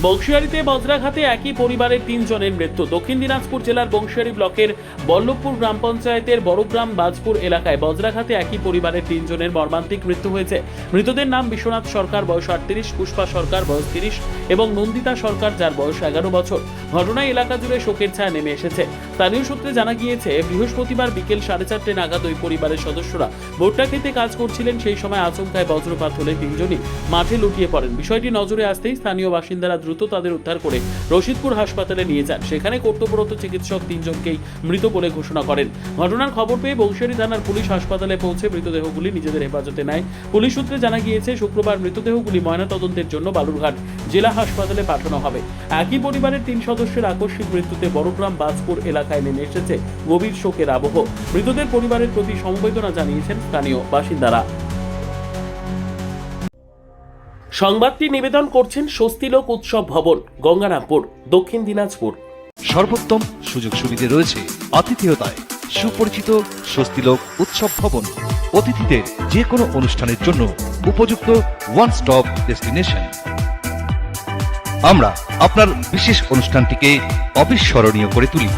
বংশিয়ারিতে বজ্রাঘাতে একই পরিবারের 3 জনের মৃত্যু। দক্ষিণ দিনাজপুর জেলার বংশিয়ারি ব্লকের বল্লভপুর গ্রাম পঞ্চায়েতের বড়গ্রাম বাজপুর এলাকায় বজ্রাঘাতে একই পরিবারের 3 জনের মর্মান্তিক মৃত্যু হয়েছে। মৃতদের নাম বিশ্বনাথ সরকার, বয়স 38, পুষ্পা সরকার, বয়স 30 এবং নন্দিতা সরকার, যার বয়স 11 বছর। ঘটনায় এলাকা জুড়ে শোকের ছায়া নেমে এসেছে। স্থানীয় সূত্রে জানা গিয়েছে, বৃহস্পতিবার বিকেল 4:30 নাগাদ ওই পরিবারের সদস্যরা ভুট্টা খেতে কাজ করছিলেন। সেই সময় আচমকায় বজ্রপাত হলে 3 জনই মাঠে লুটিয়ে পড়েন। বিষয়টি নজরে আসতেই স্থানীয় বাসিন্দারা দ্রুত তাদের উদ্ধার করে রশিদপুর হাসপাতালে নিয়ে যান। সেখানে কর্তব্যরত চিকিৎসক 3 জনকেই মৃত বলে ঘোষণা করেন। ঘটনার খবর পেয়ে বংশিয়ারি থানার পুলিশ হাসপাতালে পৌঁছে মৃতদেহগুলি নিজেদের হেফাজতে নেয়। পুলিশ সূত্রে জানা গিয়েছে, শুক্রবার মৃতদেহগুলি ময়নাতদন্তের জন্য বালুরঘাট জেলা হাসপাতালে পাঠানো হবে। একই পরিবারের 3 সদস্যের আকস্মিক মৃত্যুতে বড়গ্রাম বাজপুর এলাকায় নেমে এসেছে গভীর শোকের আবহ। মৃতদের পরিবারের প্রতি সমবেদনা জানিয়েছেন স্থানীয় বাসিন্দারা। সংবাদটি নিবেদন করছেন স্বস্তিলোক উৎসব ভবন, গঙ্গারামপুর, দক্ষিণ দিনাজপুর। সর্বোত্তম সুযোগ সুবিধে রয়েছে আতিথেয়তায়। সুপরিচিত স্বস্তিলোক উৎসব ভবন অতিথিদের যে কোনো অনুষ্ঠানের জন্য উপযুক্ত ওয়ান স্টপ ডেস্টিনেশন। আমরা আপনার বিশেষ অনুষ্ঠানটিকে অবিস্মরণীয় করে তুলি।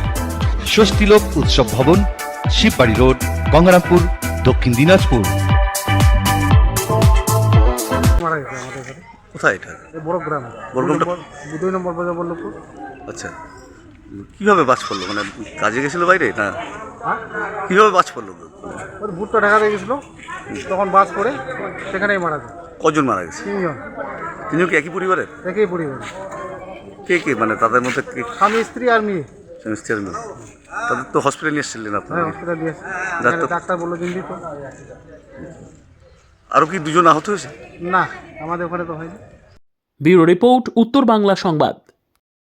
স্বস্তিলোক উৎসব ভবন, শিববাড়ি রোড, গঙ্গারামপুর, দক্ষিণ দিনাজপুর। মারা গেছে আমাদের এখানে। কোথায় এটা? বড়গ্রাম, বড়গ্রামটা? 2 নম্বর বাজার বল্লভপুর। আচ্ছা, কিভাবে বাজ পড়লো? মানে কাজে গেছিল বাইরে না হ্যাঁ, কিভাবে বাজ পড়লো? ওই ভুট্টা ঢাকা দিয়ে গেছিলো, তখন বাস করে সেখানেই মারা যায়। কজন মারা গেছে? 3 জন, তিনিও কি একই পরিবারের? একই পরিবার, কে কে, মানে তাদের মধ্যে কে? স্বামী, স্ত্রী আর মেয়ে। স্বামী স্ত্রী আর মেয়ে। তাদের তো হসপিটালে নিয়ে এসেছিলেন হ্যাঁ, আপনারা? হসপিটাল দিয়েছে। ডাক্তার- ডাক্তার বললো দিন দিত। আরও কি 2 জন আহত হয়েছে? না, আমাদের ওখানে তো হয়নি। ব্যুরো রিপোর্ট, উত্তর বাংলা সংবাদ।